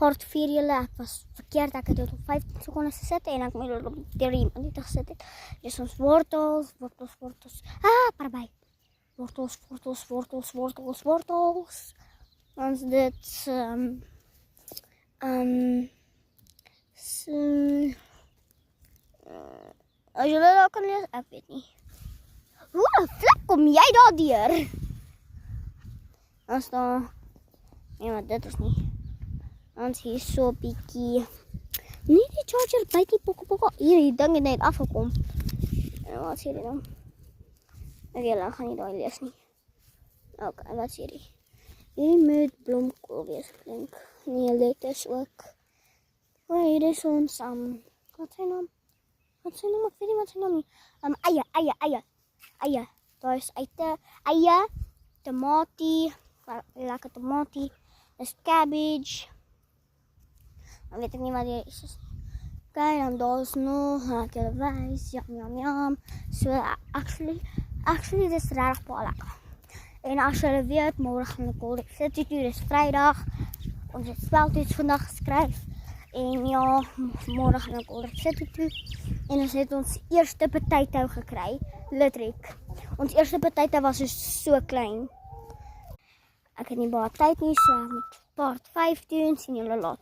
part 4 julle, ek was verkeerd, ek het dit op 15 sekondes gesit en ek moet dit op 3 minute gesit het. Dus ons wortels, parby. Wortels. Ons dit, as julle dat kan lees, ek weet nie. Hoe, flip, kom jy daar deur? As daar, nee, maar dit is nie. Ons hier so bietjie. Nee, die charger byt nie pokka. Hier, die ding het net afgekom. En wat sê die dan? Okay, dan gaan nie daai lees nie. Ok, wat sê die? Hierdie moet blomkool wees, klink. Nee, letters ook. O, hier is ons, wat sy naam? Ek weet nie wat sy naam nie. Eie. Daar is eie, tomatie, lekker tomatie, is cabbage. Dan weet ek nie wat die is. Kijk, dan daar is nog, ek julle wys, yum. So, actually, dit is regtig baie lekker. En as julle weet, môre gaan ek Golden City toe, dis Vrydag. Ons het speltoets vandag geskryf. En ja, môre gaan ek Golden City toe. En ons het ons eerste potato gekry, Litrik. Ons eerste potato was so klein. Ek het nie baie tyd nie, so ek moet part 5 doen, sien julle later.